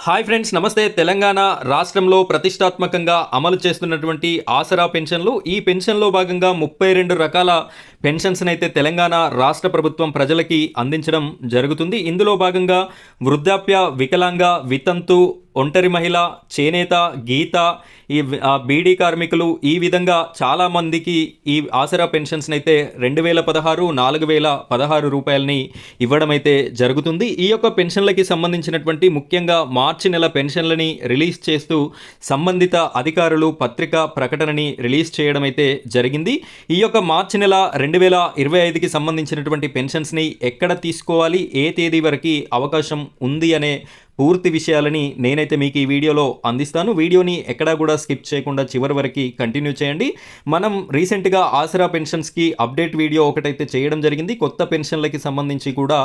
Hi friends, నమస్తే. తెలంగాణ రాష్ట్రంలో ప్రతిష్టాత్మకంగా అమలు చేస్తున్నటువంటి ఆసరా పెన్షన్లు, ఈ పెన్షన్లో భాగంగా 32 రకాల పెన్షన్స్ని అయితే తెలంగాణ రాష్ట్ర ప్రభుత్వం ప్రజలకి అందించడం జరుగుతుంది. ఇందులో భాగంగా వృద్ధాప్య, వికలాంగ, వితంతు, ఒంటరి మహిళ, చేనేత, గీత, ఈ బీడీ కార్మికులు, ఈ విధంగా చాలామందికి ఈ ఆసరా పెన్షన్స్ని అయితే 2016, 4016 రూపాయలని ఇవ్వడం అయితే జరుగుతుంది. ఈ యొక్క పెన్షన్లకి సంబంధించినటువంటి ముఖ్యంగా మార్చి నెల పెన్షన్లని రిలీజ్ చేస్తూ సంబంధిత అధికారులు పత్రికా ప్రకటనని రిలీజ్ చేయడం అయితే జరిగింది. ఈ యొక్క మార్చి నెల 2025కి సంబంధించినటువంటి పెన్షన్స్ని ఎక్కడ తీసుకోవాలి, ఏ తేదీ వరకు అవకాశం ఉంది అనే పూర్తి విషయాలని నేనైతే మీకు ఈ వీడియోలో అందిస్తాను. వీడియోని ఎక్కడా కూడా స్కిప్ చేయకుండా చివరి వరకు కంటిన్యూ చేయండి. మనం రీసెంట్గా ఆసరా పెన్షన్స్కి అప్డేట్ వీడియో ఒకటైతే చేయడం జరిగింది. కొత్త పెన్షన్లకి సంబంధించి కూడా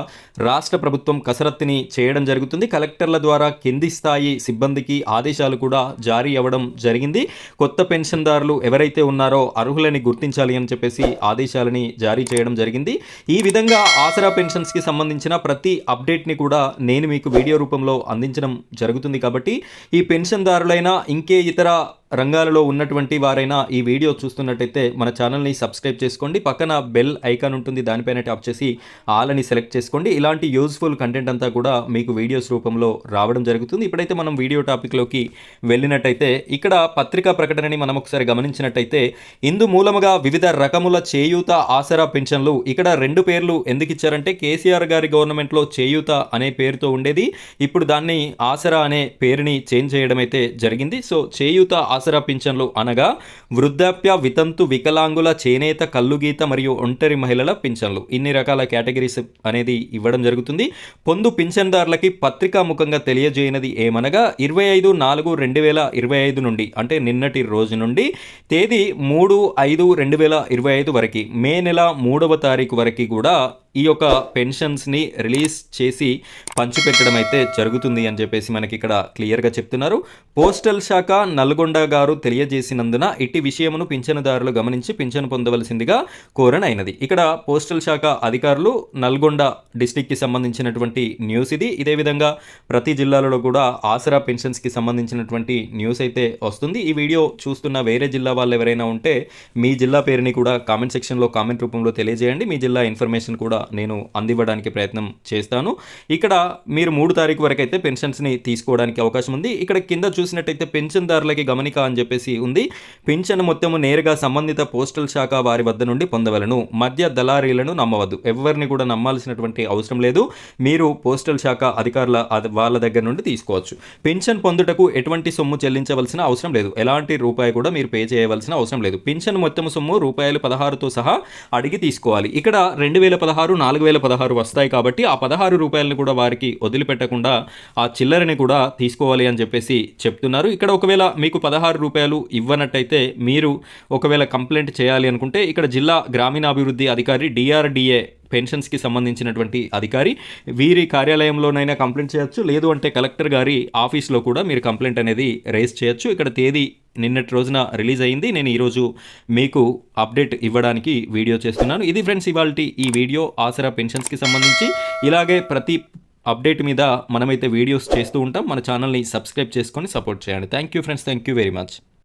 రాష్ట్ర ప్రభుత్వం కసరత్తుని చేయడం జరుగుతుంది. కలెక్టర్ల ద్వారా కింది స్థాయి సిబ్బందికి ఆదేశాలు కూడా జారీ అవ్వడం జరిగింది. కొత్త పెన్షన్దారులు ఎవరైతే ఉన్నారో అర్హులని గుర్తించాలి అని చెప్పేసి ఆదేశాలని జారీ చేయడం జరిగింది. ఈ విధంగా ఆసరా పెన్షన్స్కి సంబంధించిన ప్రతి అప్డేట్ని కూడా నేను మీకు వీడియో రూపంలో అందించడం జరుగుతుంది. కాబట్టి ఈ పెన్షన్దారులైనా ఇంకే ఇతర రంగాలలో ఉన్నటువంటి వారైనా ఈ వీడియో చూస్తున్నట్టయితే మన ఛానల్ని సబ్స్క్రైబ్ చేసుకోండి. పక్కన బెల్ ఐకాన్ ఉంటుంది, దానిపైన ట్యాప్ చేసి ఆల్ అని సెలెక్ట్ చేసుకోండి. ఇలాంటి యూజ్ఫుల్ కంటెంట్ అంతా కూడా మీకు వీడియోస్ రూపంలో రావడం జరుగుతుంది. ఇప్పుడైతే మనం వీడియో టాపిక్లోకి వెళ్ళినట్టయితే ఇక్కడ పత్రికా ప్రకటనని మనం ఒకసారి గమనించినట్టయితే ఇందు మూలముగా వివిధ రకముల చేయూత ఆసరా పెన్షన్లు, ఇక్కడ 2 పేర్లు ఎందుకు ఇచ్చారంటే కేసీఆర్ గారి గవర్నమెంట్లో చేయూత అనే పేరుతో ఉండేది, ఇప్పుడు దాన్ని ఆసరా అనే పేరుని చేంజ్ చేయడం అయితే జరిగింది. సో చేయూత ఆసరా పింఛన్లు అనగా వృద్ధాప్య, వితంతు, వికలాంగుల, చేనేత, కల్లుగీత మరియు ఒంటరి మహిళల పింఛన్లు, ఇన్ని రకాల కేటగిరీస్ అనేది ఇవ్వడం జరుగుతుంది. పొందు పింఛన్దారులకి పత్రికాముఖంగా తెలియజేయనది ఏమనగా 25/4/2025 నుండి, అంటే నిన్నటి రోజు నుండి తేదీ 3/5/2025 వరకు, మే నెల 3వ తారీఖు వరకు కూడా ఈ యొక్క పెన్షన్స్ని రిలీజ్ చేసి పంచిపెట్టడం అయితే జరుగుతుంది అని చెప్పేసి మనకి ఇక్కడ క్లియర్గా చెప్తున్నారు. పోస్టల్ శాఖ నల్గొండ గారు తెలియజేసినందున ఇట్టి విషయమును పింఛనుదారులు గమనించి పింఛను పొందవలసిందిగా కోరనైనది. ఇక్కడ పోస్టల్ శాఖ అధికారులు నల్గొండ డిస్టిక్కి సంబంధించినటువంటి న్యూస్ ఇది. ఇదే విధంగా ప్రతి జిల్లాలలో కూడా ఆసరా పెన్షన్స్కి సంబంధించినటువంటి న్యూస్ అయితే వస్తుంది. ఈ వీడియో చూస్తున్న వేరే జిల్లా వాళ్ళు ఎవరైనా ఉంటే మీ జిల్లా పేరుని కూడా కామెంట్ సెక్షన్లో కామెంట్ రూపంలో తెలియజేయండి. మీ జిల్లా ఇన్ఫర్మేషన్ కూడా నేను అందివ్వడానికి ప్రయత్నం చేస్తాను. ఇక్కడ మీరు 3 తారీఖు వరకు అయితే పెన్షన్స్ని తీసుకోవడానికి అవకాశం ఉంది. ఇక్కడ కింద చూసినట్టయితే పెన్షన్దారులకి గమనిక అని చెప్పేసి ఉంది. పెన్షన్ మొత్తము నేరుగా సంబంధిత పోస్టల్ శాఖ వారి వద్ద నుండి పొందవలను. మధ్య దళారీలను నమ్మవద్దు. ఎవరిని కూడా నమ్మాల్సినటువంటి అవసరం లేదు. మీరు పోస్టల్ శాఖ అధికారుల వాళ్ళ దగ్గర నుండి తీసుకోవచ్చు. పెన్షన్ పొందుటకు ఎటువంటి సొమ్ము చెల్లించవలసిన అవసరం లేదు. ఎలాంటి రూపాయి కూడా మీరు పే చేయవలసిన అవసరం లేదు. పెన్షన్ మొత్తము సొమ్ము ₹16తో సహా అడిగి తీసుకోవాలి. ఇక్కడ 2016, 4016 వస్తాయి కాబట్టి ఆ 16 రూపాయలని కూడా వారికి వదిలిపెట్టకుండా ఆ చిల్లరని కూడా తీసుకోవాలి అని చెప్పేసి చెప్తున్నారు. ఇక్కడ ఒకవేళ మీకు 16 రూపాయలు ఇవ్వనట్టయితే మీరు ఒకవేళ కంప్లైంట్ చేయాలి అనుకుంటే ఇక్కడ జిల్లా గ్రామీణాభివృద్ధి అధికారి, DRDA పెన్షన్స్కి సంబంధించినటువంటి అధికారి, వీరి కార్యాలయంలోనైనా కంప్లైంట్ చేయొచ్చు. లేదు అంటే కలెక్టర్ గారి ఆఫీస్లో కూడా మీరు కంప్లైంట్ అనేది రేస్ చేయొచ్చు. ఇక్కడ తేదీ నిన్నటి రోజున రిలీజ్ అయింది. నేను ఈరోజు మీకు అప్డేట్ ఇవ్వడానికి వీడియో చేస్తున్నాను. ఇది ఫ్రెండ్స్ ఇవాల్టి ఈ వీడియో ఆసరా పెన్షన్స్కి సంబంధించి. ఇలాగే ప్రతి అప్డేట్ మీద మనమైతే వీడియోస్ చేస్తూ ఉంటాం. మన ఛానల్ని సబ్స్క్రైబ్ చేసుకొని సపోర్ట్ చేయండి. Thank you friends, thank you very much.